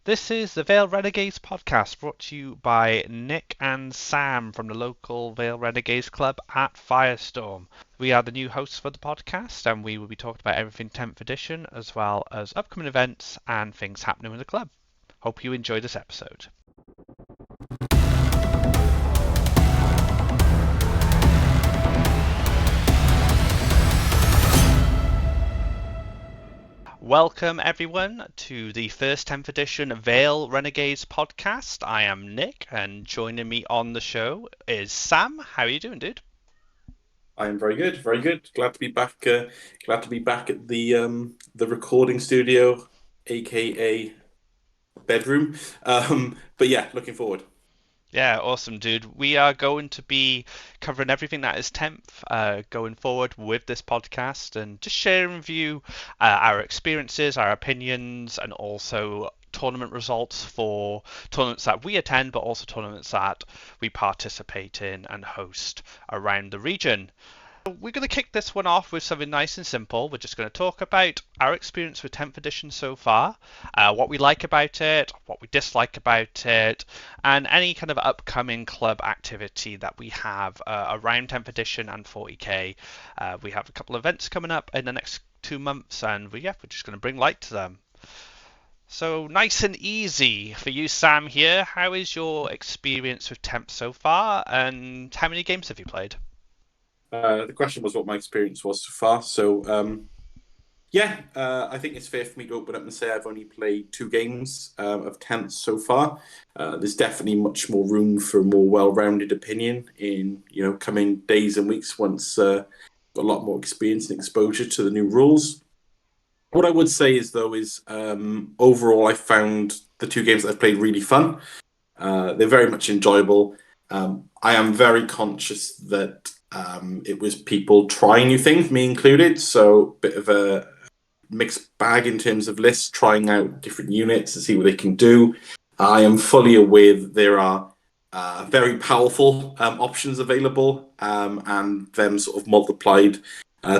This is the Vale Renegades podcast brought to you by Nick and Sam from the local Vale Renegades club at Firestorm. We are the new hosts for the podcast and we will be talking about everything 10th edition as well as upcoming events and things happening in the club. Hope you enjoy this episode. Welcome everyone to the first 10th edition Vale Renegades podcast. I am Nick and joining me on the show is Sam. How are you doing, dude? I'm very good, very good. Glad to be back. Glad to be back at the recording studio, aka bedroom. But yeah, looking forward. Yeah, awesome, dude. We are going to be covering everything that is 10th going forward with this podcast and just sharing with you our experiences, our opinions, and also tournament results for tournaments that we attend, but also tournaments that we participate in and host around the region. We're going to kick this one off with something nice and simple. We're just going to talk about our experience with 10th edition so far, what we like about it, what we dislike about it, and any kind of upcoming club activity that we have around 10th edition and 40k. We have a couple of events coming up in the next 2 months, and we're just going to bring light to them. So nice and easy for you, Sam. Here, how is your experience with 10th so far, and how many games have you played? The question was what my experience was so far. So I think it's fair for me to open up and say I've only played 2 games of 10th so far. There's definitely much more room for a more well-rounded opinion in coming days and weeks once got a lot more experience and exposure to the new rules. What I would say is overall I found the 2 games that I've played really fun. They're very much enjoyable. I am very conscious that it was people trying new things, me included. So bit of a mixed bag in terms of lists, trying out different units to see what they can do. I am fully aware that there are very powerful options available, and them sort of multiplied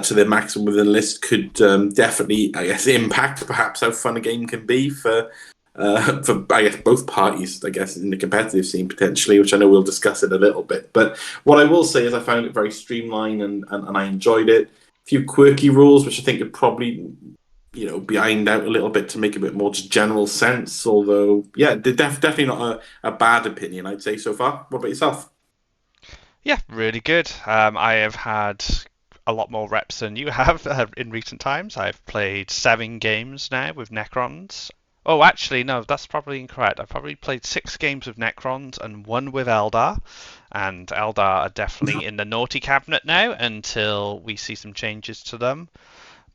to their maximum within the list could definitely, I guess, impact perhaps how fun a game can be for I guess both parties, I guess, in the competitive scene potentially, which I know we'll discuss in a little bit. But what I will say is I found it very streamlined and I enjoyed it. A few quirky rules, which I think could probably, be ironed out a little bit to make a bit more just general sense. Although, yeah, they're definitely not a bad opinion, I'd say so far. What about yourself? Yeah, really good. I have had a lot more reps than you have in recent times. I've played 7 games now with Necrons. Oh, actually, no, that's probably incorrect. I've probably played 6 games with Necrons and 1 with Eldar. And Eldar are definitely in the naughty cabinet now until we see some changes to them.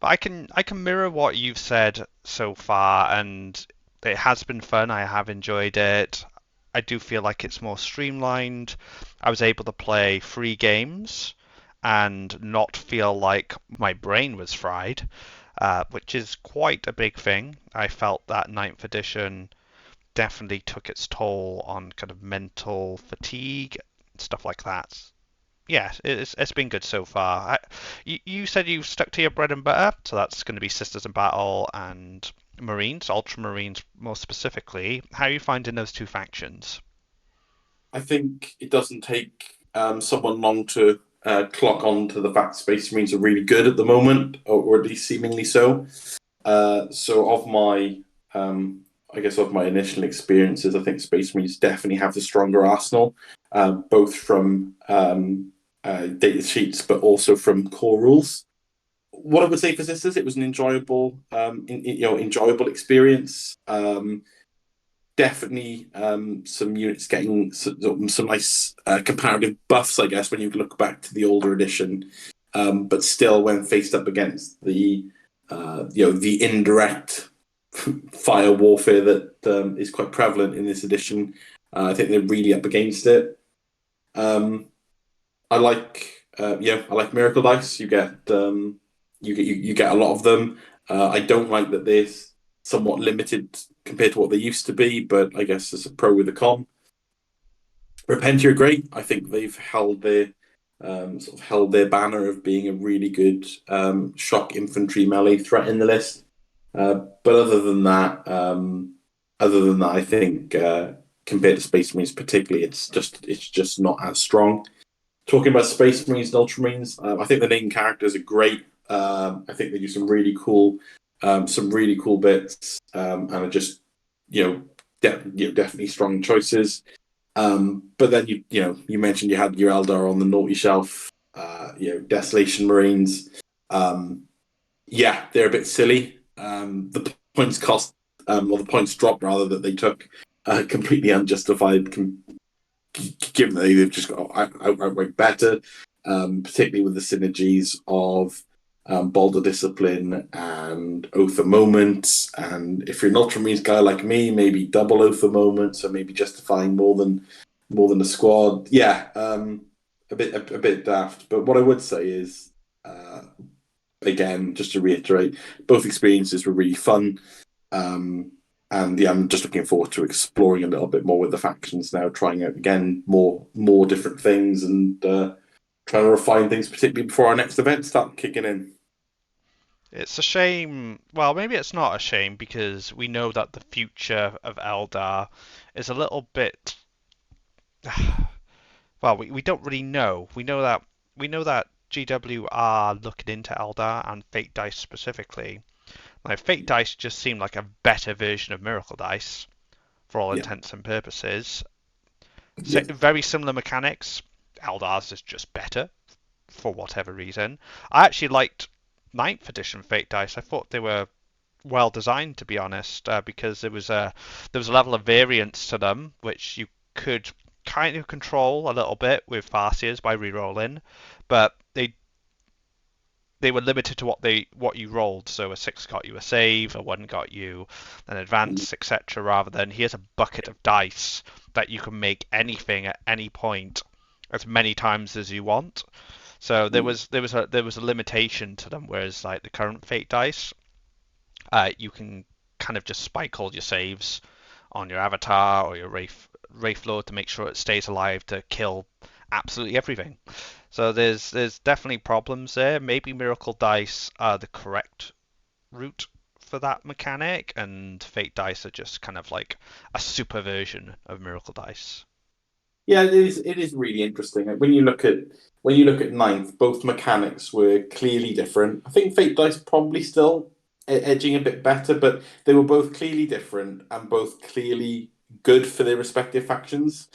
But I can mirror what you've said so far, and it has been fun. I have enjoyed it. I do feel like it's more streamlined. I was able to play 3 games and not feel like my brain was fried, which is quite a big thing. I felt that ninth edition definitely took its toll on kind of mental fatigue, stuff like that. Yeah, it's been good so far. You said you stuck to your bread and butter, so that's going to be Sisters in Battle and Marines, Ultramarines more specifically. How are you finding those 2 factions? I think it doesn't take someone long to clock on to the fact Space Marines are really good at the moment, or at least seemingly so. So I guess of my initial experiences, I think Space Marines definitely have the stronger arsenal, both from data sheets, but also from core rules. What I would say for Sisters, it was an enjoyable experience. Definitely some units getting some nice comparative buffs, I guess, when you look back to the older edition. But still, when faced up against the indirect fire warfare that is quite prevalent in this edition, I think they're really up against it. Um, I like Miracle Dice. You get a lot of them. I don't like that they're somewhat limited compared to what they used to be, but I guess there's a pro with a con. Repentia are great. I think they've held their banner of being a really good shock infantry melee threat in the list. But other than that, other than that, I think compared to Space Marines, particularly, it's just not as strong. Talking about Space Marines and Ultramarines, I think the named characters are great. I think they do some really cool bits, and are just you know, definitely strong choices. But then you mentioned you had your Eldar on the naughty shelf. Desolation Marines. Um, yeah, they're a bit silly. The points cost, or the points drop rather that they took, completely unjustified. Given that they've just got outright better, particularly with the synergies of Boulder Discipline and Oath of Moment. And if you're an Ultramarines guy like me, maybe double Oath of Moment, so maybe justifying more than a squad. Yeah, a bit daft. But what I would say is, again, just to reiterate, both experiences were really fun. And yeah, I'm just looking forward to exploring a little bit more with the factions now, trying out again more different things, and trying to refine things, particularly before our next event start kicking in. It's a shame. Well, maybe it's not a shame because we know that the future of Eldar is a little bit. Well, we don't really know. We know that GW are looking into Eldar and Fate Dice specifically. Like Fate Dice just seem like a better version of Miracle Dice for all Yeah, intents and purposes. yeah, Very similar mechanics. Eldar's is just better for whatever reason. I actually liked Ninth Edition Fate Dice. I thought they were well designed, to be honest, because there was a level of variance to them which you could kind of control a little bit with Farseers by re-rolling, but they were limited to what you rolled. So a 6 got you a save, a 1 got you an advance, etc. Rather than here's a bucket of dice that you can make anything at any point as many times as you want. So there was a limitation to them, whereas like the current Fate dice, you can kind of just spike all your saves on your avatar or your Wraith Lord to make sure it stays alive to kill absolutely everything. So there's definitely problems there. Maybe Miracle Dice are the correct route for that mechanic, and Fate Dice are just kind of like a super version of Miracle Dice. yeah. It is really interesting. Like, when you look at ninth, both mechanics were clearly different. I think Fate Dice probably still edging a bit better, but they were both clearly different and both clearly good for their respective factions.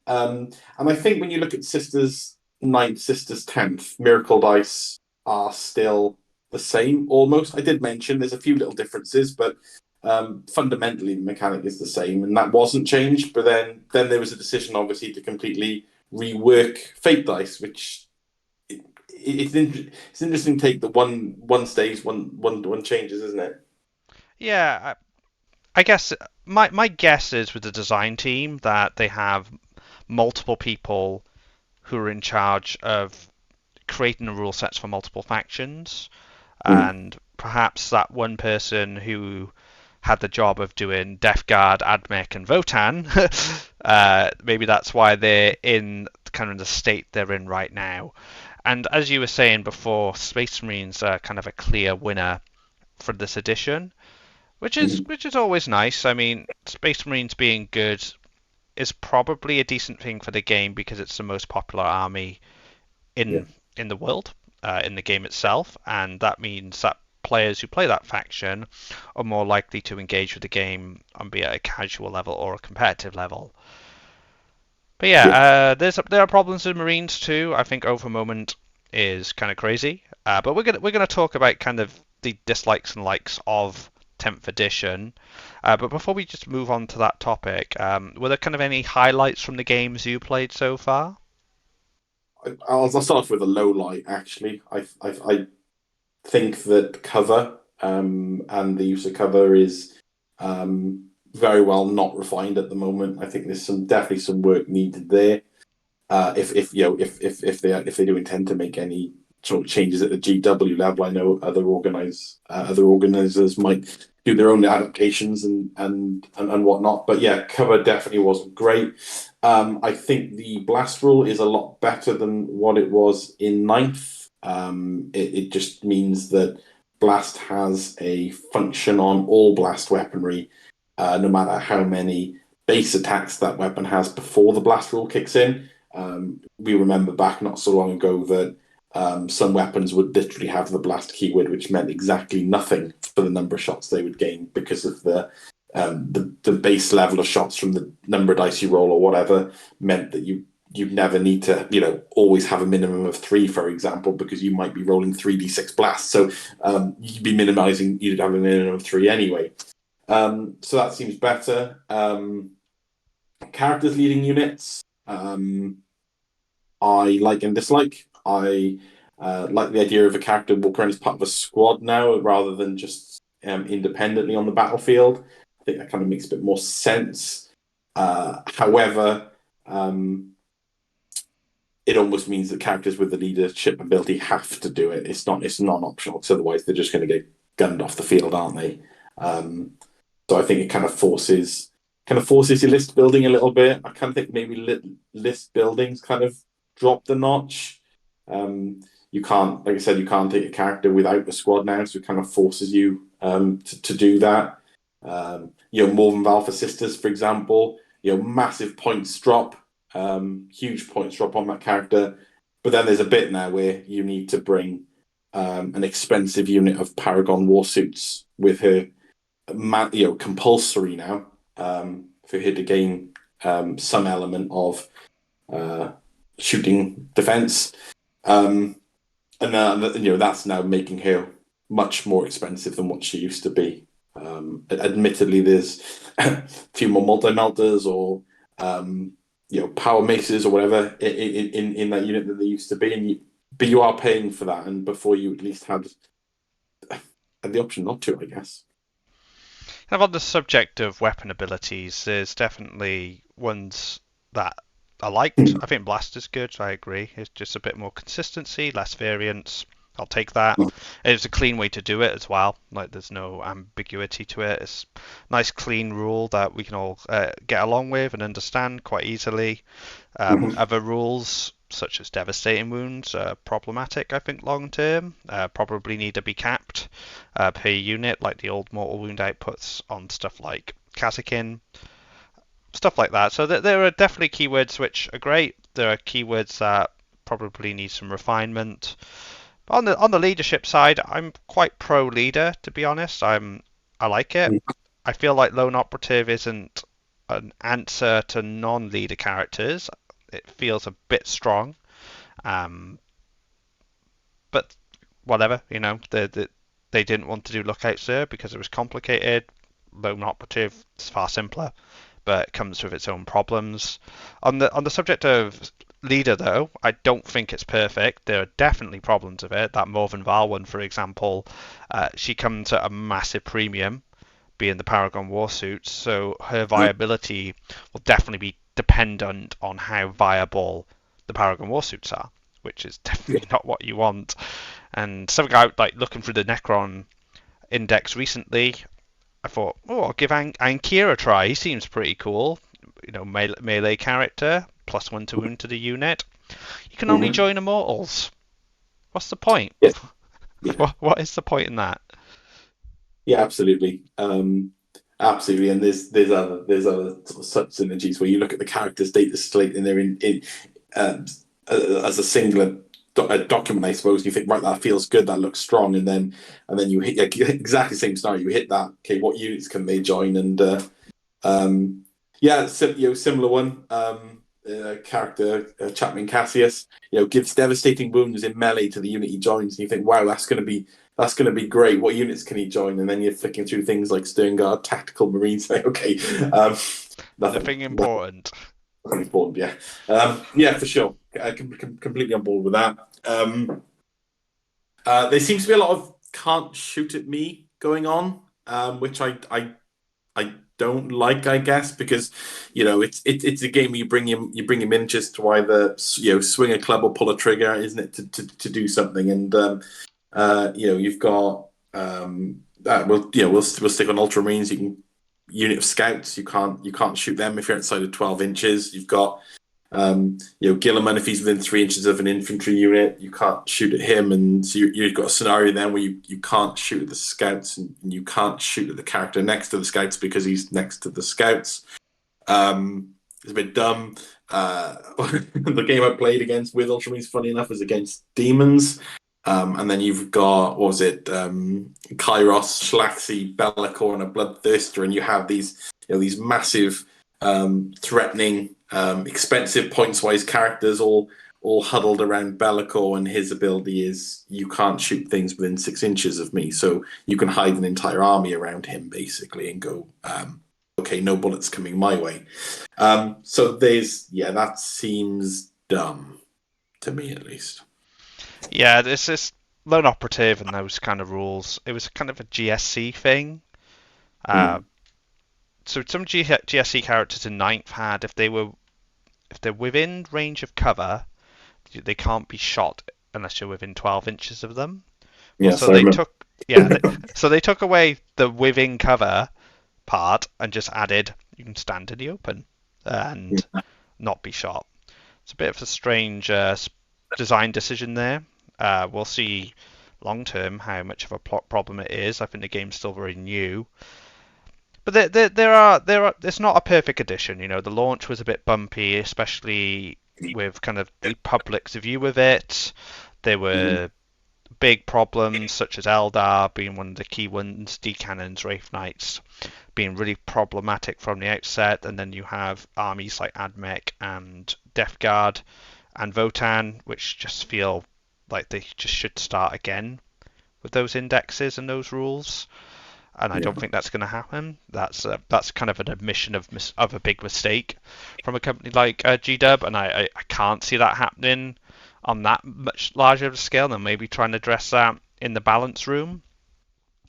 And I think when you look at Sisters ninth, Sisters 10th, Miracle Dice are still the same almost. I did mention there's a few little differences, but fundamentally the mechanic is the same, and that wasn't changed. But then there was a decision, obviously, to completely rework Fate Dice, which it's an interesting take that one stays, one changes, isn't it? Yeah, I guess my guess is with the design team that they have multiple people who are in charge of creating the rule sets for multiple factions, Mm. and perhaps that one person who had the job of doing Death Guard, Admech, and Votan, maybe that's why they're in kind of the state they're in right now. And as you were saying before, Space Marines are kind of a clear winner for this edition, which is Mm. which is always nice. I mean, Space Marines being good is probably a decent thing for the game because it's the most popular army Yeah. in in the world, in the game itself, and that means that players who play that faction are more likely to engage with the game on be it a casual level or a competitive level. But yeah, Yeah. there are problems with Marines too. I think Over Moment is kind of crazy, but we're gonna talk about kind of the dislikes and likes of 10th edition. But before we just move on to that topic, were there kind of any highlights from the games you played so far? I'll start off with a low light. Actually, I think that cover, and the use of cover is very well not refined at the moment. I think there's definitely some work needed there. If you know if they do intend to make any sort of changes at the GW level, I know other organizers might do their own adaptations and whatnot. But yeah, cover definitely wasn't great. I think the blast rule is a lot better than what it was in ninth. It just means that blast has a function on all blast weaponry, no matter how many base attacks that weapon has before the blast rule kicks in. We remember back not so long ago that some weapons would literally have the blast keyword, which meant exactly nothing for the number of shots they would gain because of the base level of shots from the number of dice you roll or whatever meant that you'd never need to, always have a minimum of 3, for example, because you might be rolling 3d6 blasts. So you'd be minimizing, you'd have a minimum of 3 anyway. So that seems better. Characters leading units, I like and dislike. I like the idea of a character walking around as part of a squad now rather than just independently on the battlefield. I think that kind of makes a bit more sense. However, it almost means that characters with the leadership ability have to do it. It's non-optional, because otherwise they're just going to get gunned off the field, aren't they? So I think it kind of forces your list building a little bit. I kind of think maybe list buildings kind of dropped a notch. You can't, like I said, you can't take a character without a squad now, so it kind of forces you to do that. More than Alpha Sisters, for example, massive points drop, huge points drop on that character. But then there's a bit now where you need to bring an expensive unit of Paragon Warsuits with her, compulsory now for her to gain some element of shooting defense. And that's now making her much more expensive than what she used to be. Admittedly, there's a few more multi-melters or power maces or whatever in that unit than there used to be, but you are paying for that, and before you at least had the option not to, I guess. And on the subject of weapon abilities, there's definitely ones that I liked. I think Blast is good. I agree. It's just a bit more consistency, less variance. I'll take that. It's a clean way to do it as well. Like, there's no ambiguity to it. It's a nice, clean rule that we can all get along with and understand quite easily. Other rules, such as devastating wounds, are problematic, I think, long term. Probably need to be capped per unit, like the old mortal wound outputs on stuff like Kazakin. Stuff like that. So there are definitely keywords which are great. There are keywords that probably need some refinement. On the leadership side, I'm quite pro leader, to be honest. I like it. I feel like lone operative isn't an answer to non-leader characters. It feels a bit strong, but whatever. They didn't want to do lookouts there because it was complicated. Lone operative is far simpler, but it comes with its own problems. On the subject of leader, though, I don't think it's perfect. There are definitely problems with it. That Morven Val one, for example, she comes at a massive premium, being the Paragon Warsuits, so her viability will definitely be dependent on how viable the Paragon Warsuits are, which is definitely not what you want. And something I like looking through the Necron index recently, I thought, I'll give Ankir a try. He seems pretty cool. Melee character, +1 to wound to the unit. You can only join Immortals. What's the point? Yeah. Yeah. What is the point in that? Yeah, absolutely. Absolutely, and there's other sort of such synergies where you look at the characters' data slate and they're in as a singular document, I suppose. And you think, right, that feels good, that looks strong, and then you hit exactly the same scenario. You hit that. Okay, what units can they join? And similar one. Character Chapman Cassius, gives devastating wounds in melee to the unit he joins, and you think, wow, that's going to be great. What units can he join? And then you're flicking through things like Sternguard, Tactical Marines. Okay, nothing important. Nothing important, yeah, for sure. Completely on board with that. There seems to be a lot of can't shoot at me going on, which I don't like, I guess, because it's a game where you bring him in just to either swing a club or pull a trigger, isn't it, to do something? And you've got we'll stick on Ultramarines. You can unit of scouts. You can't shoot them if you're outside of 12 inches. You've got Gilliman, if he's within 3 inches of an infantry unit, you can't shoot at him, and so you've got a scenario then where you can't shoot at the scouts, and you can't shoot at the character next to the scouts because he's next to the scouts. It's a bit dumb. The game I played against with Ultramarines, funny enough, was against demons. And then you've got, what was it, Kairos, Schlaxi, Be'lakor, and a Bloodthirster, and you have these massive, threatening, expensive points-wise characters all huddled around Be'lakor, and his ability is you can't shoot things within 6 inches of me, so you can hide an entire army around him, basically, and go, okay, no bullets coming my way. So that seems dumb, to me at least. Yeah, this is lone operative and those kind of rules. It was kind of a GSC thing. So some GSC characters in ninth had if they're within range of cover, they can't be shot unless you're within 12 inches of them. Yes, so they took away the within cover part and just added you can stand in the open and not be shot. It's a bit of a strange design decision there. We'll see long term how much of a problem it is. I think the game's still very new. But there are it's not a perfect edition. The launch was a bit bumpy, especially with kind of the public's view of it. There were big problems such as Eldar being one of the key ones, D-Cannons, Wraith Knights being really problematic from the outset, and then you have armies like Admech and Death Guard and Votann, which just feel like they just should start again with those indexes and those rules. And I don't think that's going to happen. That's kind of an admission of a big mistake from a company like GW, and I can't see that happening on that much larger of a scale, and maybe trying to address that in the balance room.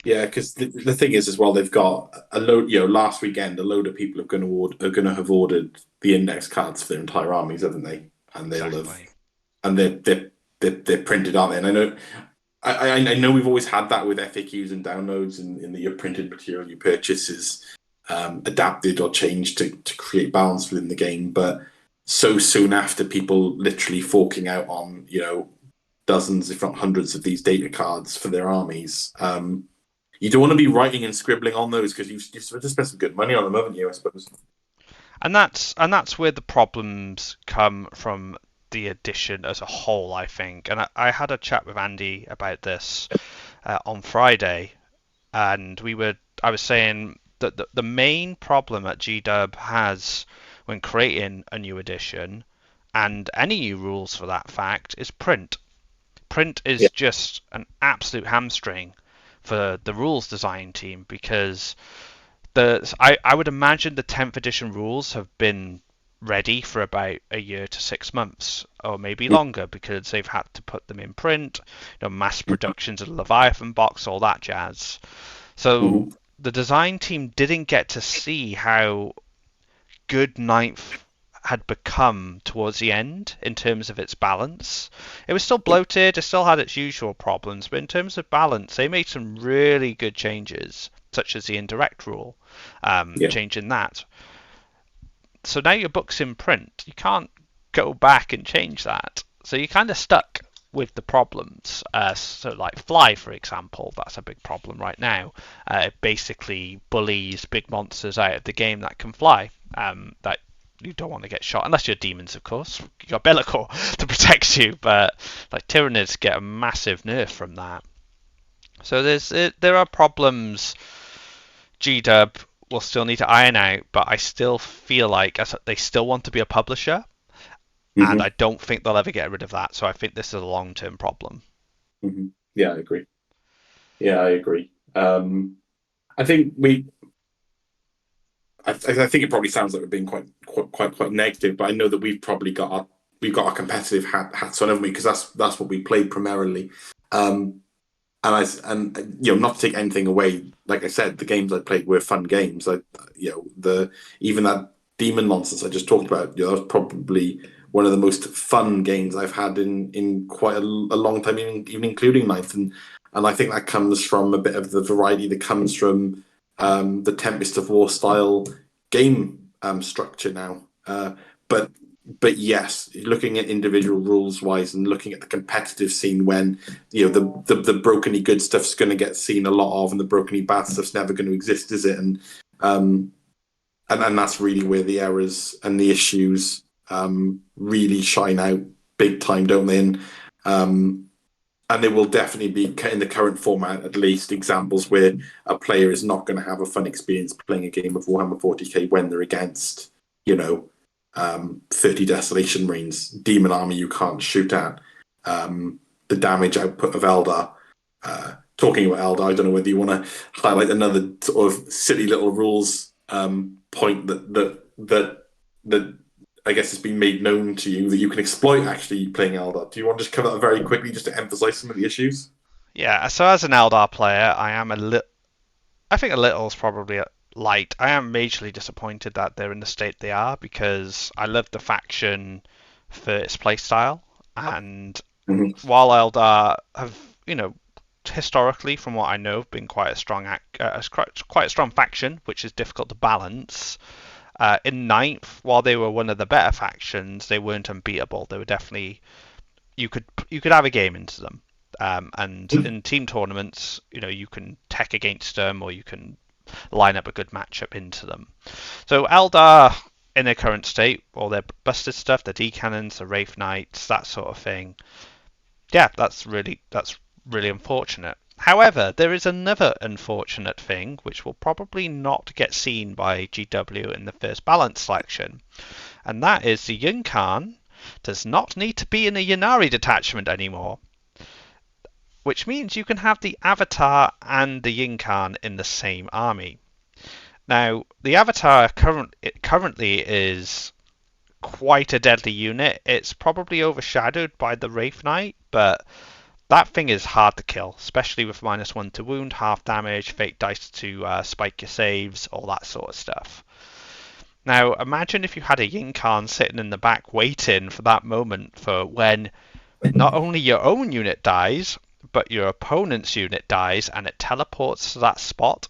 Yeah, because the thing is as well, they've got a load. Last weekend, a load of people are going to have ordered the index cards for their entire armies, haven't they? And they'll have, and they're printed, aren't they? And I know. I know we've always had that with FAQs and downloads, and in the printed material you purchase is adapted or changed to create balance within the game. But so soon after, people literally forking out on dozens, if not hundreds, of these data cards for their armies. You don't want to be writing and scribbling on those because you've just spent some good money on them, haven't you? I suppose. And that's where the problems come from. The edition as a whole, I think, and I had a chat with Andy about this on Friday, and I was saying that the main problem that GW has when creating a new edition, and any new rules for that fact, is print. Print is just an absolute hamstring for the rules design team, because I would imagine the 10th edition rules have been ready for about a year to 6 months, or maybe longer, because they've had to put them in print, mass productions of the Leviathan box, all that jazz. So the design team didn't get to see how good Ninth had become towards the end in terms of its balance. It was still bloated, it still had its usual problems, but in terms of balance, they made some really good changes, such as the indirect rule, changing that. So now your book's in print. You can't go back and change that. So you're kind of stuck with the problems. So like Fly, for example, that's a big problem right now. It basically bullies big monsters out of the game that can fly. That you don't want to get shot, unless you're demons, of course. You got Be'lakor to protect you, but like Tyranids get a massive nerf from that. So there are problems. GW will still need to iron out, but I still feel like they still want to be a publisher, and I don't think they'll ever get rid of that. So I think this is a long-term problem. Yeah, I agree. I think I think it probably sounds like we're being quite negative, but I know that we've probably got our competitive hats on, haven't we? Because that's what we played primarily. And not to take anything away, like I said, the games I played were fun games. Even that demon nonsense I just talked about, that was probably one of the most fun games I've had in quite a long time, even including Ninth. And I think that comes from a bit of the variety that comes from the Tempest of War style game structure now. But but yes, looking at individual rules wise and looking at the competitive scene when the brokeny good stuff's going to get seen a lot of, and the brokeny bad stuff's never going to exist, is it? Um, and that's really where the errors and the issues really shine out big time, don't they? And there will definitely be, in the current format at least, examples where a player is not going to have a fun experience playing a game of Warhammer 40k when they're against, 30 Desolation Marines, Demon Army you can't shoot at, the damage output of Eldar. Talking about Eldar, I don't know whether you want to highlight another sort of silly little rules point that I guess has been made known to you that you can exploit actually playing Eldar. Do you want to just cover that very quickly just to emphasize some of the issues? Yeah, so as an Eldar player, I am a little. I think a little is probably light. I am majorly disappointed that they're in the state they are because I love the faction for its playstyle. And Mm-hmm. while Eldar have, historically, from what I know, been quite a strong quite a strong faction, which is difficult to balance. In ninth, while they were one of the better factions, they weren't unbeatable. They were definitely you could have a game into them. And in team tournaments, you can tech against them or you can line up a good matchup into them. So Eldar in their current state, all their busted stuff, the D-cannons, the Wraith Knights, that sort of thing. Yeah, that's really unfortunate. However, there is another unfortunate thing which will probably not get seen by GW in the first balance selection, and that is the Yunkan does not need to be in a Ynnari detachment anymore, which means you can have the Avatar and the Yunkan in the same army. Now, the Avatar currently is quite a deadly unit. It's probably overshadowed by the Wraith Knight, but that thing is hard to kill, especially with -1 to wound, half damage, fake dice to spike your saves, all that sort of stuff. Now, imagine if you had a Yinkan sitting in the back waiting for that moment for when not only your own unit dies, but your opponent's unit dies and it teleports to that spot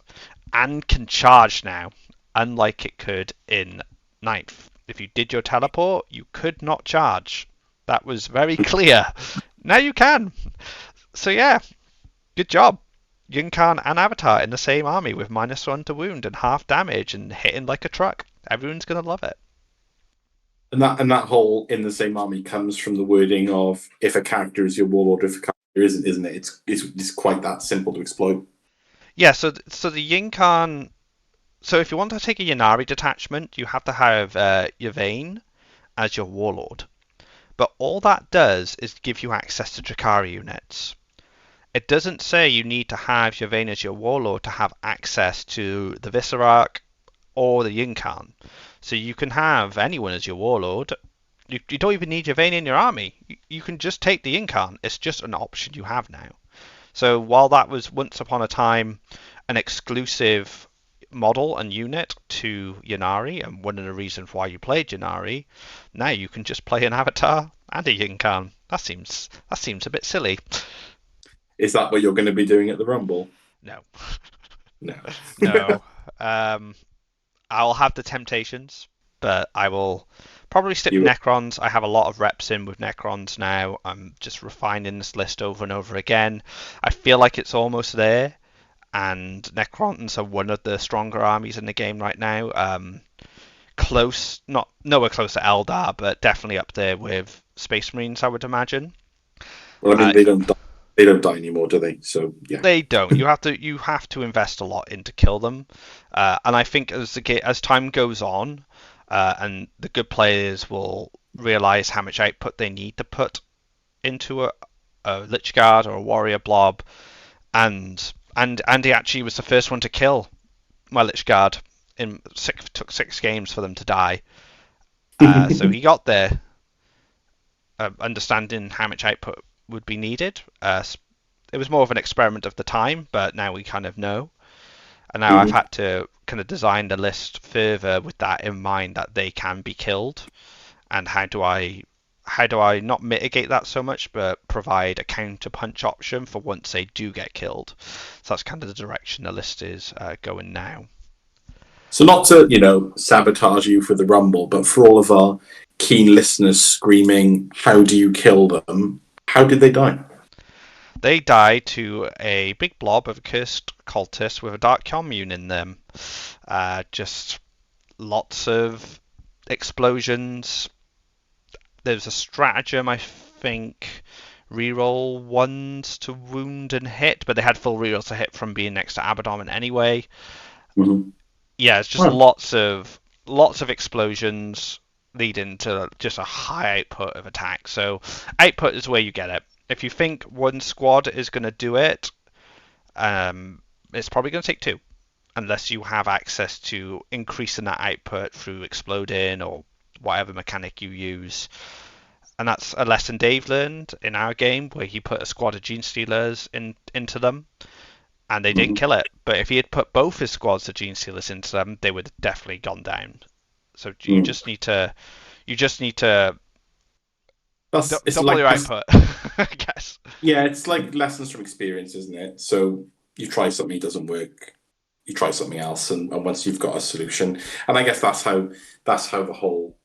and can charge now, unlike it could in ninth. If you did your teleport, you could not charge. That was very clear. Now you can. So yeah, good job. Yunkan and Avatar in the same army with -1 to wound and half damage and hitting like a truck. Everyone's gonna love it. And that whole in the same army comes from the wording of if a character is your warlord, if a character isn't it? It's quite that simple to exploit. Yeah, so the Yunkan. So if you want to take a Ynnari detachment, you have to have Yvain as your warlord. But all that does is give you access to Drakari units. It doesn't say you need to have Yvain as your warlord to have access to the Viscerarch or the Yunkan. So you can have anyone as your warlord. You don't even need Yvain in your army. You can just take the Yunkan. It's just an option you have now. So while that was once upon a time an exclusive model and unit to Ynnari, and one of the reasons why you played Ynnari, now you can just play an Avatar and a Yunkan. That seems a bit silly. Is that what you're going to be doing at the Rumble? No. No. No. I'll have the temptations, but I will probably stick with Necrons. I have a lot of reps in with Necrons now. I'm just refining this list over and over again. I feel like it's almost there, and Necrons are one of the stronger armies in the game right now. Close, not nowhere close to Eldar, but definitely up there with Space Marines, I would imagine. Well, I mean, they don't die anymore, do they? So yeah, they don't. You have to invest a lot in to kill them, and I think as time goes on, and the good players will realize how much output they need to put into a Lich Guard or a Warrior Blob, and Andy actually was the first one to kill my Lich Guard. Took 6 games for them to die, so he got there, understanding how much output would be needed. It was more of an experiment of the time, but now we kind of know. And now I've had to kind of design the list further with that in mind, that they can be killed, and how do I not mitigate that so much, but provide a counter punch option for once they do get killed. So that's kind of the direction the list is going now. So not to sabotage you for the Rumble, but for all of our keen listeners screaming, "How do you kill them?" How did they die? They die to a big blob of cursed cultists with a dark commune in them. Just lots of explosions. There's a stratagem, I think, reroll ones to wound and hit, but they had full rerolls to hit from being next to Abaddon anyway. Mm-hmm. Yeah, it's just Wow. lots of explosions leading to just a high output of attack. So output is where you get it. If you think one squad is going to do it, it's probably going to take two, unless you have access to increasing that output through exploding or whatever mechanic you use. And that's a lesson Dave learned in our game, where he put a squad of Gene Stealers into them, and they didn't Mm-hmm. kill it. But if he had put both his squads of Gene Stealers into them, they would have definitely gone down. So Mm. you just need to It's double like, your output, I guess. yeah, it's like lessons from experience, isn't it? So you try something, it doesn't work. You try something else, and once you've got a solution, and I guess that's how the whole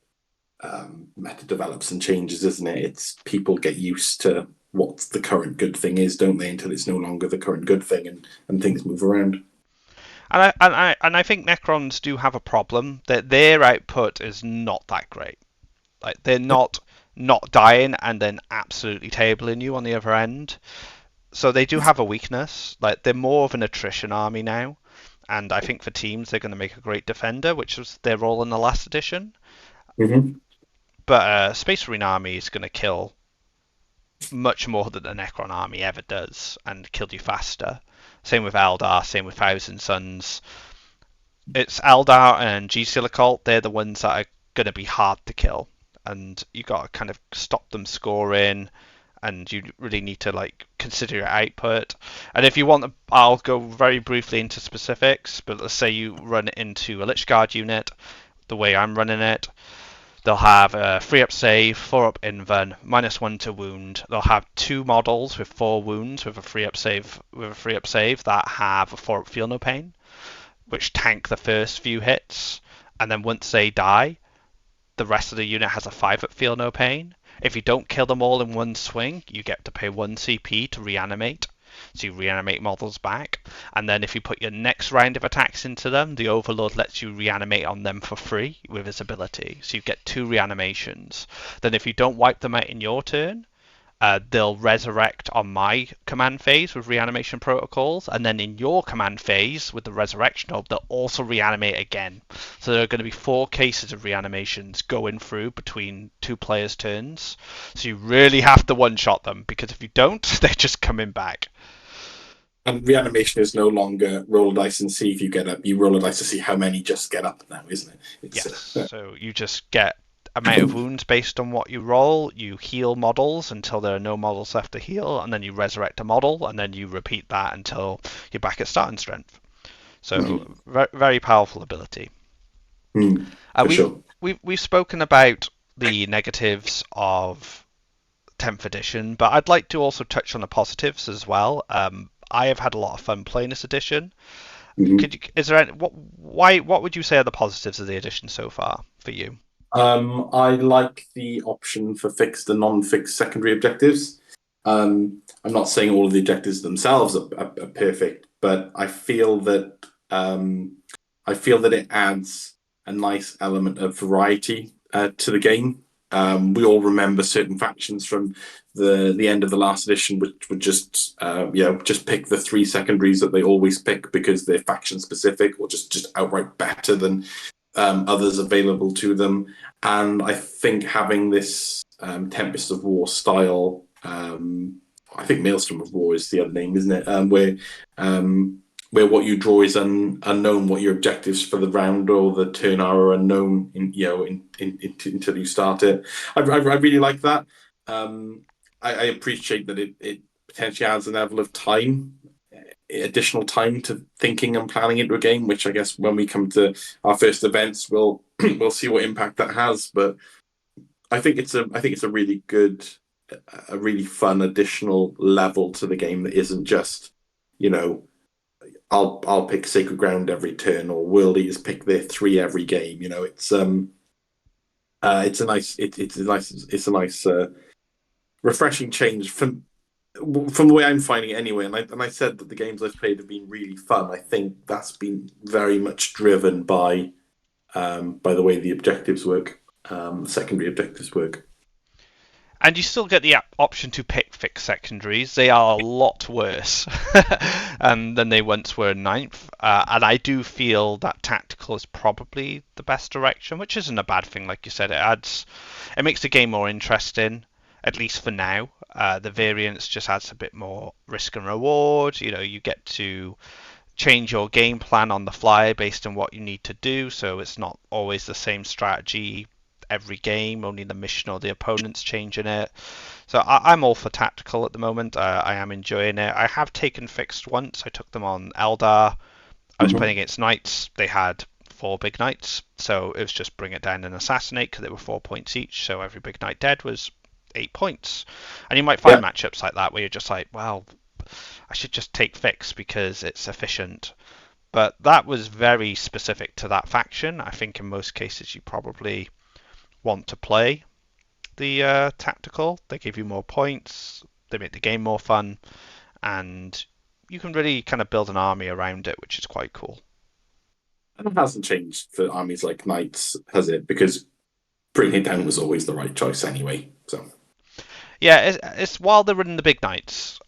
meta develops and changes, isn't it? It's people get used to what the current good thing is, don't they? Until it's no longer the current good thing, and things move around. And I think Necrons do have a problem that their output is not that great. Like they're not dying and then absolutely tabling you on the other end. So they do have a weakness. Like they're more of an attrition army now, and I think for teams they're going to make a great defender, which was their role in the last edition. Mm-hmm. But Space Marine army is going to kill much more than the Necron army ever does, and kill you faster. Same with Eldar, same with Thousand Suns. It's Eldar and G Silicult. They're the ones that are going to be hard to kill, and you got to kind of stop them scoring, and you really need to like consider your output. And if you want, I'll go very briefly into specifics. But let's say you run it into a Lich Guard unit, the way I'm running it. They'll have a 3-up save, 4-up invuln, -1 to wound. They'll have two models with 4 wounds with a 3-up save that have a 4-up feel no pain, which tank the first few hits, and then once they die, the rest of the unit has a 5-up feel no pain. If you don't kill them all in one swing, you get to pay 1 CP to reanimate. So you reanimate models back, and then if you put your next round of attacks into them, the Overlord lets you reanimate on them for free with his ability. So you get 2 reanimations. Then if you don't wipe them out in your turn, they'll resurrect on my command phase with reanimation protocols, and then in your command phase with the resurrection orb, they'll also reanimate again. So there are going to be 4 cases of reanimations going through between 2 players' turns. So you really have to one-shot them, because if you don't, they're just coming back. And reanimation is no longer roll a dice and see if you get up. You roll a dice to see how many just get up now, isn't it? It's Yes, so you just get amount of wounds based on what you roll. You heal models until there are no models left to heal, and then you resurrect a model, and then you repeat that until you're back at starting strength. So very powerful ability. for We've sure. we've spoken about the negatives of 10th edition, but I'd like to also touch on the positives as well. I have had a lot of fun playing this edition. Mm-hmm. Is there any, what would you say are the positives of the edition so far for you? I like the option for fixed and non-fixed secondary objectives. I'm not saying all of the objectives themselves are perfect, but I feel that it adds a nice element of variety to the game. We all remember certain factions from the end of the last edition, which would just pick the 3 secondaries that they always pick because they're faction specific or just outright better than others available to them. And I think having this Tempest of War style, I think Maelstrom of War is the other name, isn't it? Where what you draw is unknown, what your objectives for the round or the turn are unknown, until you start it. I really like that. I appreciate that it potentially adds a level of time, additional time to thinking and planning into a game, which I guess when we come to our first events, we'll we'll see what impact that has. But I think it's a really good, a really fun additional level to the game that isn't just, you know, I'll pick Sacred Ground every turn or World Eaters pick their 3 every game. It's It's a nice, it's a nice, refreshing change from the way I'm finding it anyway. And I said that the games I've played have been really fun. I think that's been very much driven by the way the objectives work, the secondary objectives work. And you still get the option to pick fixed secondaries. They are a lot worse than they once were in ninth. And I do feel that tactical is probably the best direction, which isn't a bad thing. Like you said, it makes the game more interesting, at least for now. The variance just adds a bit more risk and reward. You get to change your game plan on the fly based on what you need to do, so it's not always the same strategy every game, only the mission or the opponent's changing it. So I'm all for tactical at the moment. I am enjoying it. I have taken fixed once. I took them on Eldar. I was Mhm. playing against knights. They had 4 big knights, so it was just bring it down and assassinate because they were 4 points each. So every big knight dead was 8 points. And you might find Yeah, matchups like that where you're just like, well, I should just take fixed because it's efficient. But that was very specific to that faction. I think in most cases you probably want to play the tactical. They give you more points, they make the game more fun, and you can really kind of build an army around it, which is quite cool. and it hasn't changed for armies like knights, has it? Because bringing it down was always the right choice anyway. So Yeah, it's while they're running the big knights.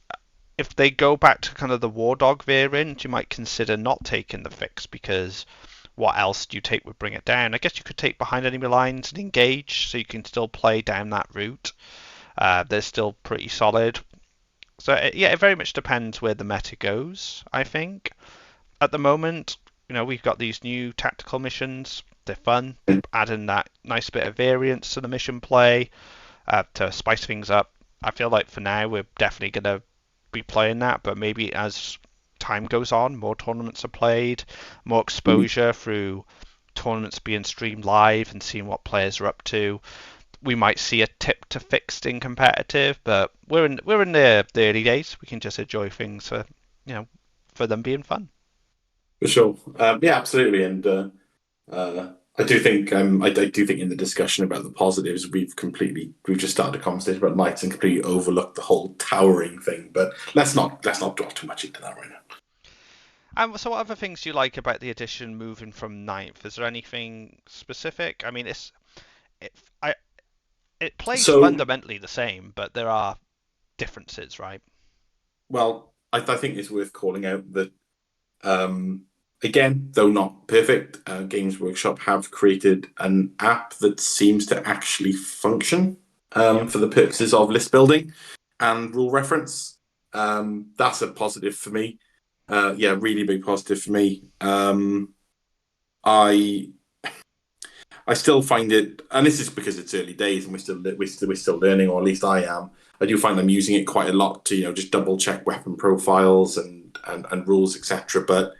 If they go back to kind of the war dog variant, you might consider not taking the fix because what else do you take would bring it down? I guess you could take behind enemy lines and engage, so you can still play down that route. They're still pretty solid. So yeah, it very much depends where the meta goes. I think at the moment, we've got these new tactical missions. They're fun. They're adding that nice bit of variance to the mission play to spice things up. I feel like for now we're definitely going to be playing that, but maybe as time goes on, more tournaments are played, more exposure through tournaments being streamed live and seeing what players are up to. We might see a tip to fixed in competitive, but we're in the early days. We can just enjoy things for them being fun. for sure, yeah, absolutely, and I do think I do think in the discussion about the positives, we've just started a conversation about knights and completely overlooked the whole towering thing. But let's not dwell too much into that right now. So what other things do you like about the edition moving from ninth? Is there anything specific? I mean, it I it plays So, fundamentally the same, but there are differences, right? well, I think it's worth calling out that again, though not perfect, Games Workshop have created an app that seems to actually function Yep. for the purposes of list building and rule reference. That's a positive for me. Yeah, really big positive for me. I I still find it, and this is because it's early days and we're still learning, or at least I am. I do find I'm using it quite a lot to just double check weapon profiles and rules, etc. But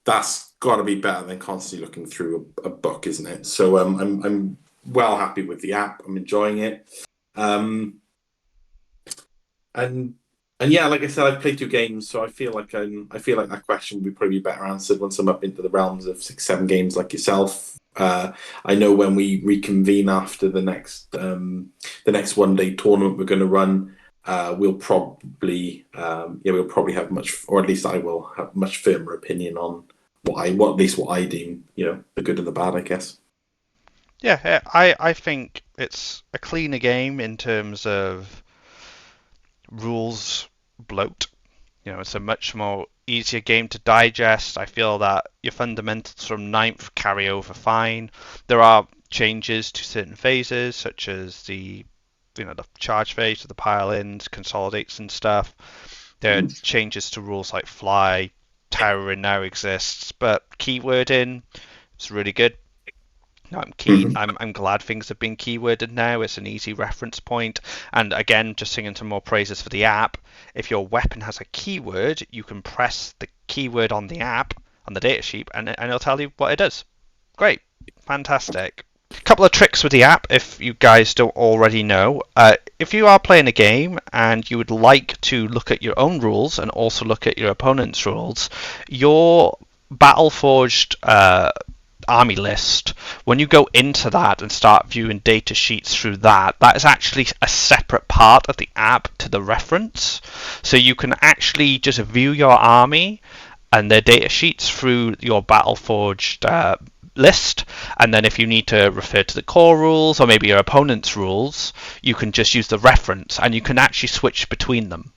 that's got to be better than constantly looking through a book, isn't it? So I'm well happy with the app. I'm enjoying it. Um, and and yeah, like I said, I've played 2 games, so I feel like that question would probably be better answered once I'm up into the realms of 6, 7 games like yourself. I know when we reconvene after the next 1 day tournament we're going to run, we'll probably have much, or at least I will have much firmer opinion on at least what I deem the good and the bad, I guess. Yeah, I think it's a cleaner game in terms of rules bloat. It's a much more easier game to digest. I feel that your fundamentals from ninth carry over fine. There are changes to certain phases, such as the charge phase of the pile-ins, consolidates and stuff. There are changes to rules like fly, towering now exists, but keywording is really good. No, I'm keen. Mhm. I'm glad things have been keyworded now. It's an easy reference point. And again, just singing some more praises for the app. If your weapon has a keyword, you can press the keyword on the app, on the datasheet, and it'll tell you what it does. Great. Fantastic. A couple of tricks with the app if you guys don't already know. If you are playing a game and you would like to look at your own rules and also look at your opponent's rules, your Battleforged army list, when you go into that and start viewing data sheets through that, that is actually a separate part of the app to the reference. So you can actually just view your army and their data sheets through your Battleforged list, and then if you need to refer to the core rules or maybe your opponent's rules, you can just use the reference and you can actually switch between them.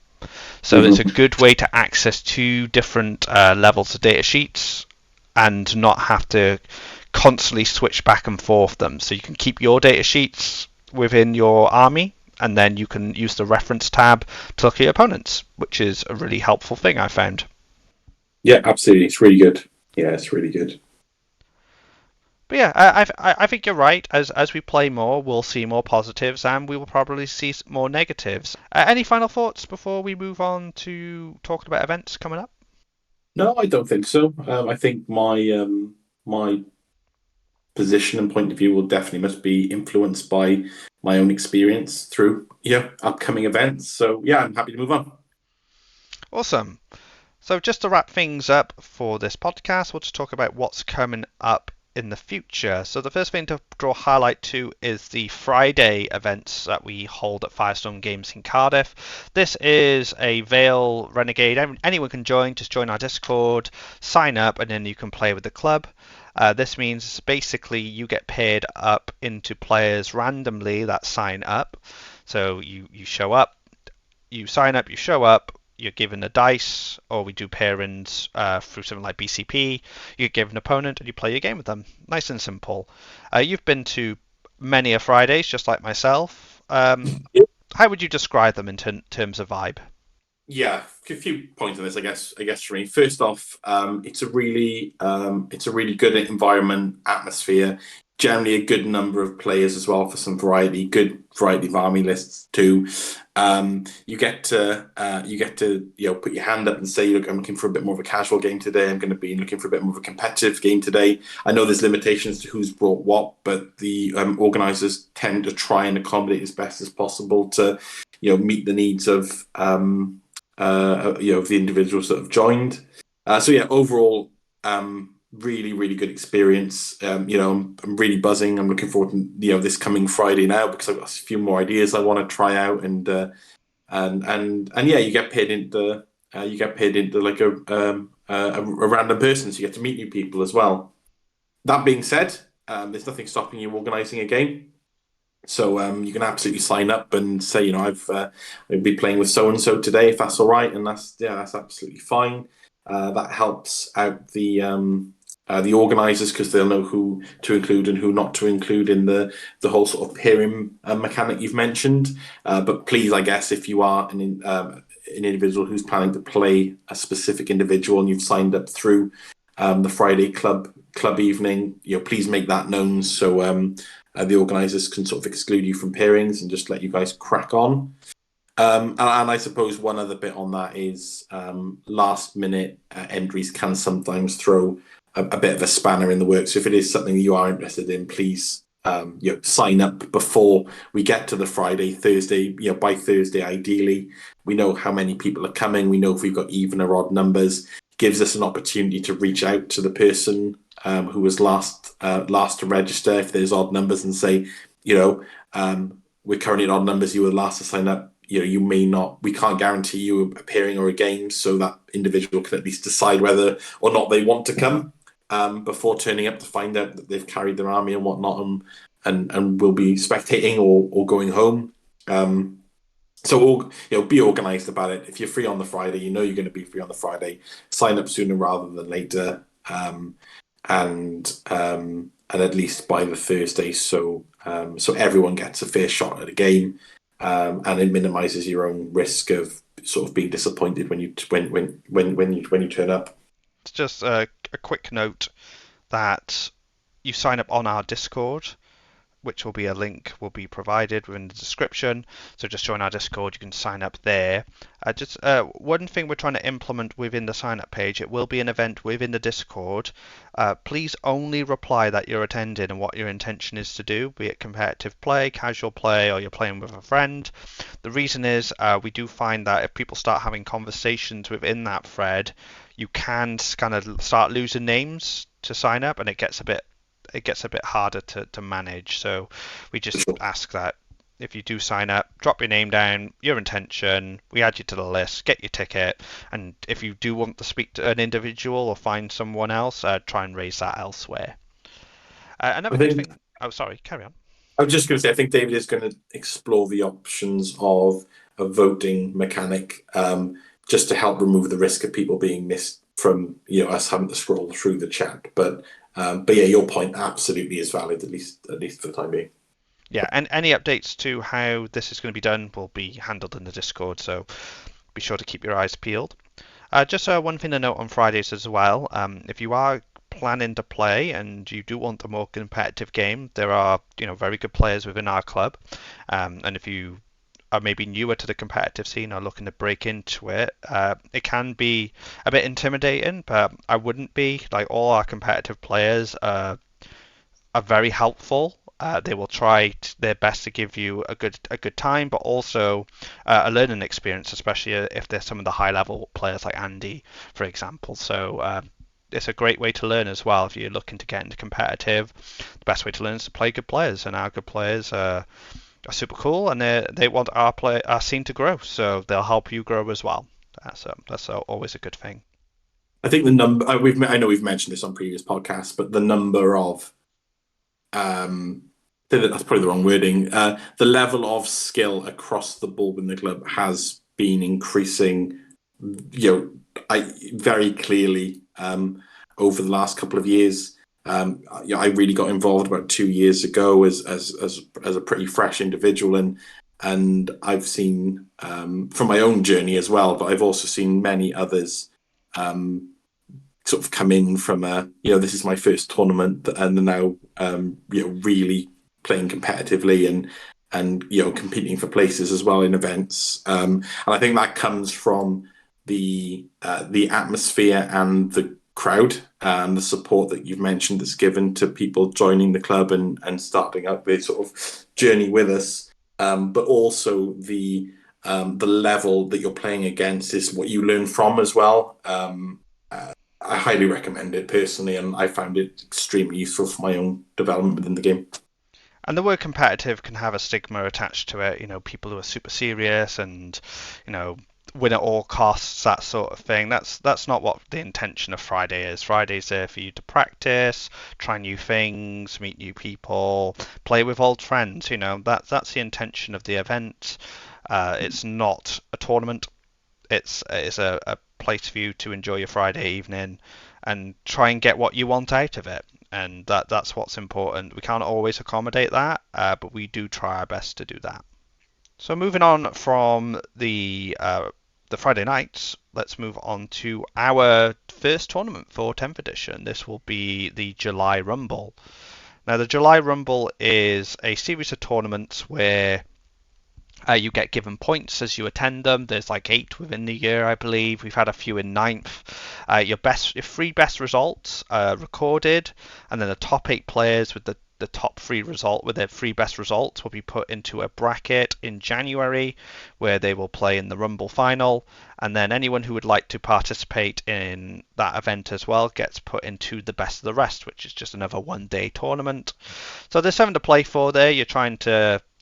So it's a good way to access two different levels of data sheets and not have to constantly switch back and forth them. So you can keep your data sheets within your army, and then you can use the reference tab to look at your opponents, which is a really helpful thing I found. Yeah, absolutely. It's really good. Yeah, it's really good. But yeah, I think you're right. As we play more, we'll see more positives, and we will probably see more negatives. Any final thoughts before we move on to talking about events coming up? No, I don't think so. I think my position and point of view will definitely must be influenced by my own experience through upcoming events. So yeah, I'm happy to move on. Awesome. So just to wrap things up for this podcast, we'll just talk about what's coming up in the future. So the first thing to draw a highlight to is the Friday events that we hold at Firestorm Games in Cardiff. This is a Vale Renegade. Anyone can join. Just join our Discord, sign up, and then you can play with the club. This means basically you get paired up into players randomly that sign up. So you show up, you sign up, you show up, you're given a dice, or we do pairings through something like BCP. You get given an opponent and you play your game with them. Nice and simple. You've been to many a Fridays, just like myself. How would you describe them in terms of vibe? Yeah, a few points on this, I guess. For me, first off, it's a really good environment, atmosphere. Generally, a good number of players as well for some variety. Good variety of army lists too. You get to put your hand up and say, look, I'm looking for a bit more of a casual game today. I'm going to be looking for a bit more of a competitive game today. I know there's limitations to who's brought what, but the organisers tend to try and accommodate as best as possible to meet the needs of the individuals that have joined. So yeah, overall, really, really good experience. I'm really buzzing. I'm looking forward to this coming Friday now because I've got a few more ideas I want to try out, and yeah, you get paid into like a random person, so you get to meet new people as well. That being said, there's nothing stopping you organising a game. So you can absolutely sign up and say, I'll be playing with so and so today, if that's all right, and that's absolutely fine. That helps out the organisers because they'll know who to include and who not to include in the whole sort of pairing mechanic you've mentioned. But please, I guess, if you are an individual who's planning to play a specific individual and you've signed up through the Friday club evening, please make that known so the organisers can sort of exclude you from pairings and just let you guys crack on. And I suppose one other bit on that is last minute entries can sometimes throw a bit of a spanner in the works. So if it is something you are interested in, please sign up before we get to the Thursday. By Thursday, ideally, we know how many people are coming. We know if we've got even or odd numbers. It gives us an opportunity to reach out to the person who was last to register if there's odd numbers and say, we're currently at odd numbers. You were last to sign up. You may not. We can't guarantee you a pairing or a game, so that individual can at least decide whether or not they want to come before turning up to find out that they've carried their army and whatnot, and will be spectating or going home. So be organised about it. If you're free on the Friday, you're going to be free on the Friday. Sign up sooner rather than later. And at least by the Thursday, so everyone gets a fair shot at a game, and it minimises your own risk of sort of being disappointed when you turn up. It's just a quick note that you sign up on our Discord, which will be a link will be provided within the description. So just join our Discord. You can sign up there. Just one thing we're trying to implement within the sign up page. It will be an event within the Discord. Please only reply that you're attending and what your intention is to do, be it competitive play, casual play, or you're playing with a friend. The reason is we do find that if people start having conversations within that thread, you can kind of start losing names to sign up, and it gets a bit it gets a bit harder to manage. So we For just sure. ask that if you do sign up, drop your name down, your intention, we add you to the list, get your ticket, and if you do want to speak to an individual or find someone else, try and raise that elsewhere. I Another good think thing. Oh, sorry, carry on. I was just going to say, I think David is going to explore the options of a voting mechanic, just to help remove the risk of people being missed from us having to scroll through the chat. But yeah, your point absolutely is valid, at least for the time being. Yeah, and any updates to how this is going to be done will be handled in the Discord, so be sure to keep your eyes peeled. Just one thing to note on Fridays as well. If you are planning to play and you do want a more competitive game, there are very good players within our club. And if you are maybe newer to the competitive scene or looking to break into it, it can be a bit intimidating, but I wouldn't be. Like all our competitive players are very helpful. They will try their best to give you a good time, but also a learning experience, especially if they're some of the high level players like Andy, for example. So it's a great way to learn as well if you're looking to get into competitive. The best way to learn is to play good players, and our good players are super cool, and they want our scene to grow, so they'll help you grow as well. So that's always a good thing. I think the number I know we've mentioned this on previous podcasts, but the number of that's probably the wrong wording. The level of skill across the board in the club has been increasing, very clearly over the last couple of years. I really got involved about 2 years ago as a pretty fresh individual, and I've seen from my own journey as well, but I've also seen many others sort of come in from this is my first tournament, and now really playing competitively and competing for places as well in events, and I think that comes from the atmosphere and the crowd and the support that you've mentioned that's given to people joining the club and starting out their sort of journey with us, but also the level that you're playing against is what you learn from as well. I highly recommend it personally, and I found it extremely useful for my own development within the game. And the word competitive can have a stigma attached to it. People who are super serious and win at all costs, that sort of thing. That's not what the intention of Friday is. Friday's there for you to practice, try new things, meet new people, play with old friends. That's the intention of the event. It's not a tournament. It's a place for you to enjoy your Friday evening and try and get what you want out of it. And that's what's important. We can't always accommodate that, but we do try our best to do that. So moving on from the Friday nights, let's move on to our first tournament for 10th edition. This will be the July Rumble. Now, the July Rumble is a series of tournaments where you get given points as you attend them. There's like 8 within the year, I believe. We've had a few in ninth. Your 3 best results are recorded, and then the top 8 players with the top 3 result with their 3 best results will be put into a bracket in January where they will play in the Rumble final, and then anyone who would like to participate in that event as well gets put into the best of the rest, which is just another one-day tournament. So there's something to play for there. You're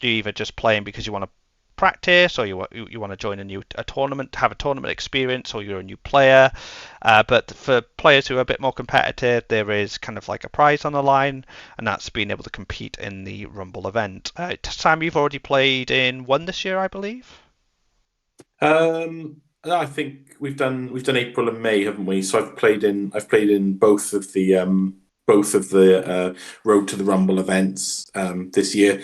either just playing because you want to practice, or you want to join a tournament, have a tournament experience, or you're a new player. But for players who are a bit more competitive, there is kind of like a prize on the line, and that's being able to compete in the Rumble event. Sam, you've already played in one this year, I believe. I think we've done April and May, haven't we? So I've played in both of the Road to the Rumble events this year.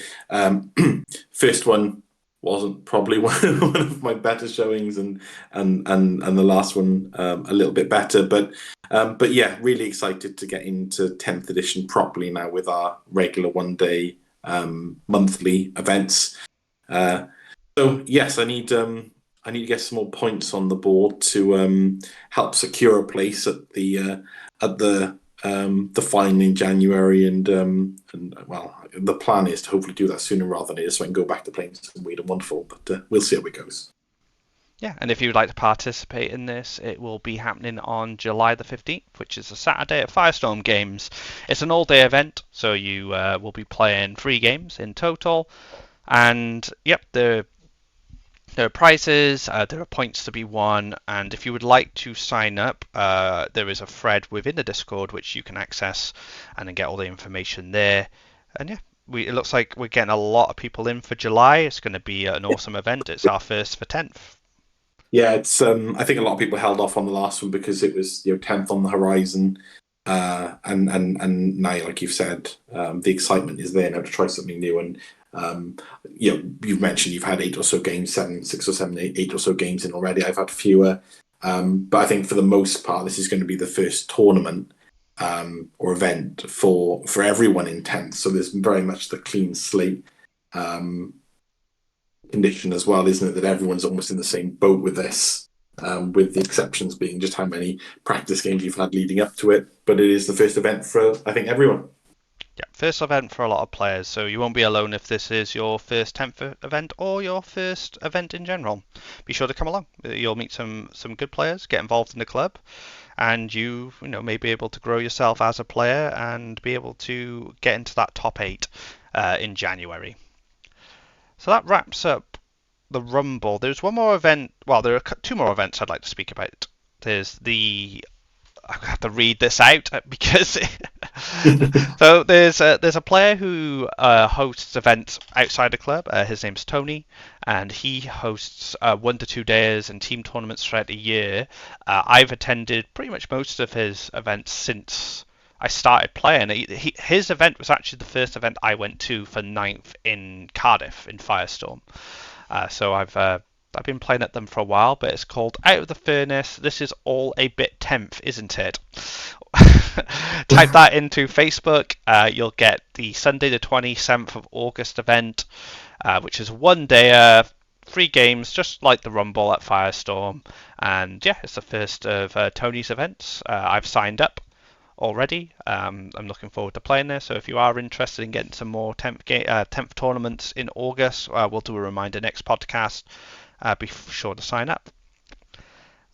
First one wasn't probably one of my better showings, and the last one a little bit better, but yeah, really excited to get into 10th edition properly now with our regular 1-day monthly events. So yes, I need to get some more points on the board to help secure a place at the final in January, and well, the plan is to hopefully do that sooner rather than later, so I can go back to playing some weird and wonderful. But we'll see how it goes. Yeah, and if you would like to participate in this, it will be happening on July the 15th, which is a Saturday at Firestorm Games. It's an all-day event, so you will be playing 3 games in total. And yep, there are prizes, there are points to be won, and if you would like to sign up, there is a thread within the Discord which you can access and then get all the information there. And yeah, it looks like we're getting a lot of people in for July. It's going to be an awesome event. It's our first for 10th. Yeah, it's I think a lot of people held off on the last one because it was 10th on the horizon, and now, like you've said, the excitement is there now to try something new. And you've mentioned you've had 8 or so games, 8 or so games in already. I've had fewer, but I think for the most part, this is going to be the first tournament or event for everyone in 10th. So there's very much the clean slate. Condition as well, isn't it? That everyone's almost in the same boat with this, with the exceptions being just how many practice games you've had leading up to it. But it is the first event for, I think, everyone. Yeah, first event for a lot of players, so you won't be alone if this is your first 10th event or your first event in general. Be sure to come along. You'll meet some good players, get involved in the club, and you may be able to grow yourself as a player and be able to get into that top 8 in January. So that wraps up the Rumble. There's one more event. Well, there are 2 more events I'd like to speak about. There's I have to read this out because so there's a player who hosts events outside the club. His name's Tony, and he hosts 1 to 2 days and team tournaments throughout the year. I've attended pretty much most of his events since I started playing. His event was actually the first event I went to for 9th in Cardiff in Firestorm. So I've been playing at them for a while, but it's called Out of the Furnace. This is all a bit 10th, isn't it? Type that into Facebook. You'll get the Sunday the 27th of August event, which is 1 day, 3 games, just like the Rumble at Firestorm. And yeah, it's the first of Tony's events. I've signed up already. I'm looking forward to playing there. So if you are interested in getting some more 10th tournaments in August, we'll do a reminder next podcast. Be sure to sign up.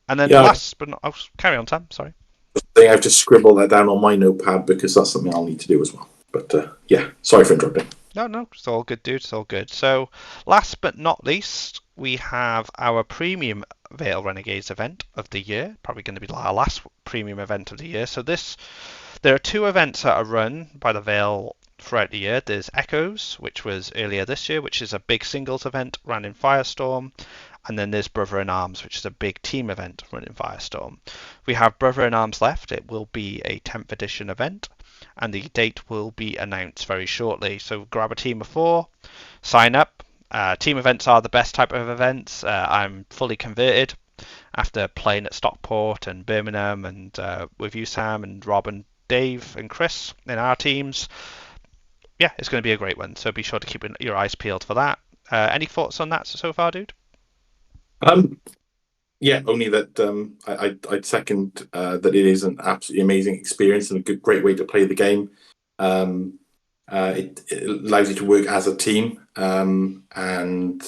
And then last but not, carry on, Sam. Sorry. I think I've just scribbled that down on my notepad because that's something I'll need to do as well. But yeah, sorry for interrupting. No, it's all good, dude. It's all good. So last but not least, we have our premium Vale Renegades event of the year. Probably going to be our last premium event of the year. So there are 2 events that are run by the Vale throughout the year. There's Echoes, which was earlier this year, which is a big singles event run in Firestorm. And then there's Brother in Arms, which is a big team event run in Firestorm. We have Brother in Arms left. It will be a 10th edition event, and the date will be announced very shortly. So grab a team of 4, sign up. Team events are the best type of events. I'm fully converted after playing at Stockport and Birmingham and with you, Sam, and Rob and Dave and Chris in our teams. Yeah, it's going to be a great one. So be sure to keep your eyes peeled for that. Any thoughts on that so far, dude? Yeah, only that I'd second that it is an absolutely amazing experience and a great way to play the game. It allows you to work as a team and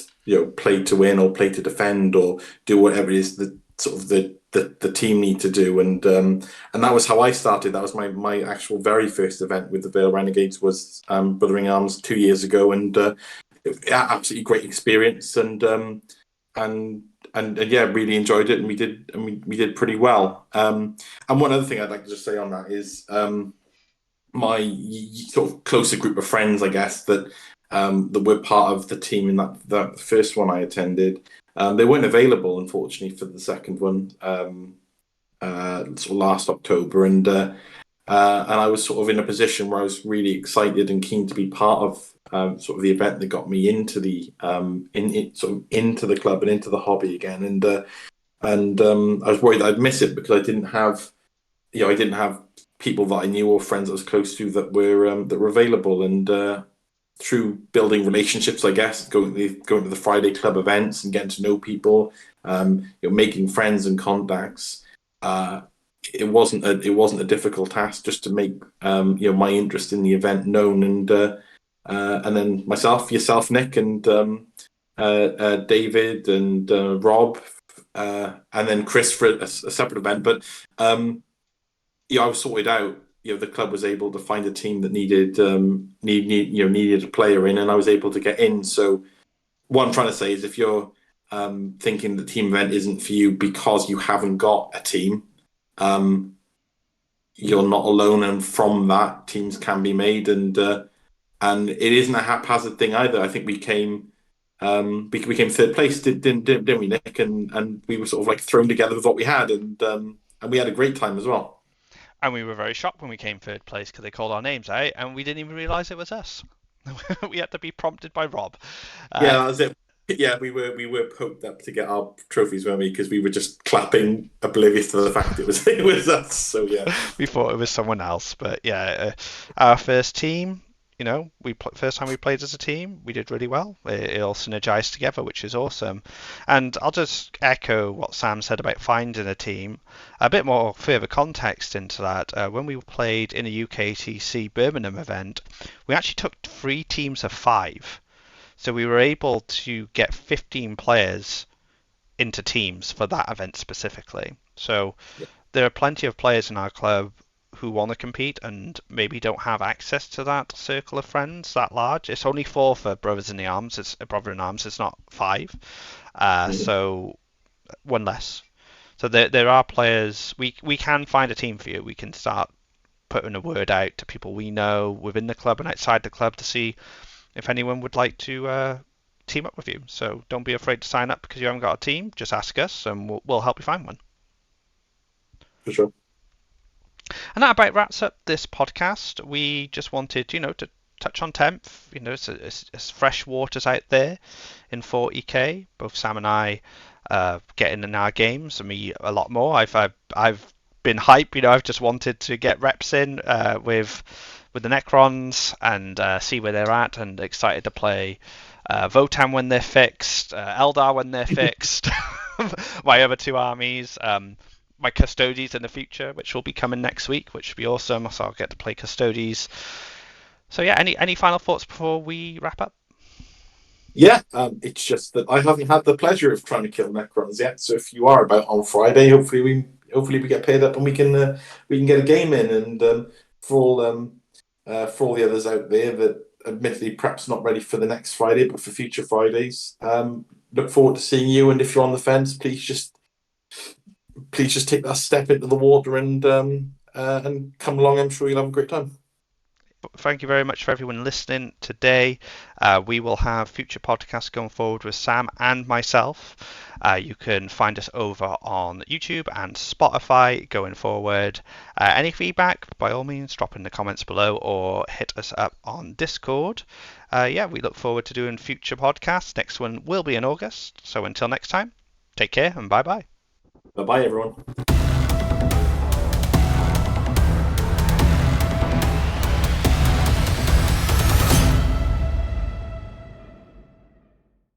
play to win or play to defend or do whatever it is that sort of the team need to do. And that was how I started. That was my actual very first event with the Vale Renegades was Brother in Arms 2 years ago, and absolutely great experience. And yeah, really enjoyed it, and we did pretty well. And one other thing I'd like to just say on that is my sort of closer group of friends, I guess, that were part of the team in that first one I attended. They weren't available, unfortunately, for the second one sort of last October, and I was sort of in a position where I was really excited and keen to be part of sort of the event that got me into the into the club and into the hobby again, and I was worried I'd miss it because I didn't have people that I knew or friends I was close to that were available, and through building relationships, I guess, going to the Friday club events and getting to know people, making friends and contacts. It wasn't a difficult task just to make my interest in the event known, and then yourself, Nick, and David and Rob and then Chris for a separate event. But yeah, I was sorted out. The club was able to find a team that needed a player in, and I was able to get in. So what I'm trying to say is, if you're thinking the team event isn't for you because you haven't got a team, um, you're not alone. And from that, teams can be made, and it isn't a haphazard thing either. I think we came third place, didn't we, Nick? And we were sort of like thrown together with what we had, and we had a great time as well. And we were very shocked when we came third place because they called our names out, and we didn't even realise it was us. We had to be prompted by Rob. Yeah, Uh, that was it. Yeah, we were poked up to get our trophies, weren't we? Because we were just clapping, oblivious to the fact it was us. So yeah, we thought it was someone else, but yeah, our first team. First time we played as a team, we did really well. It all synergized together, which is awesome. And I'll just echo what Sam said about finding a team. A bit more further context into that. When we played in a UKTC Birmingham event, we actually took 3 teams of 5. So we were able to get 15 players into teams for that event specifically. So yeah, there are plenty of players in our club who want to compete and maybe don't have access to that circle of friends that large. It's only 4 for Brothers in the Arms. It's a Brother in Arms. It's not 5. mhm, So one less. So there are players. We can find a team for you. We can start putting a word out to people we know within the club and outside the club to see if anyone would like to team up with you. So don't be afraid to sign up because you haven't got a team. Just ask us and we'll help you find one. for sure. And that about wraps up this podcast. We just wanted, to touch on 10th. It's fresh waters out there in 40k. Both Sam and I getting in our games, and me a lot more. I've been hype. I've just wanted to get reps in with the Necrons and see where they're at, and excited to play Votan when they're fixed, Eldar when they're fixed, my other 2 armies, my Custodes in the future, which will be coming next week, which should be awesome. So I'll get to play Custodes. So yeah, any final thoughts before we wrap up? Yeah, it's just that I haven't had the pleasure of trying to kill Necrons yet. So if you are about on Friday, hopefully we get paid up and we can get a game in. And for all the others out there that admittedly perhaps not ready for the next Friday, but for future Fridays, look forward to seeing you. And if you're on the fence, please just take that step into the water and come along. I'm sure you'll have a great time. Thank you very much for everyone listening today. We will have future podcasts going forward with Sam and myself. You can find us over on YouTube and Spotify going forward. Any feedback, by all means, drop in the comments below or hit us up on Discord. Yeah, we look forward to doing future podcasts. Next one will be in August. So until next time, take care and bye bye. Bye bye, everyone.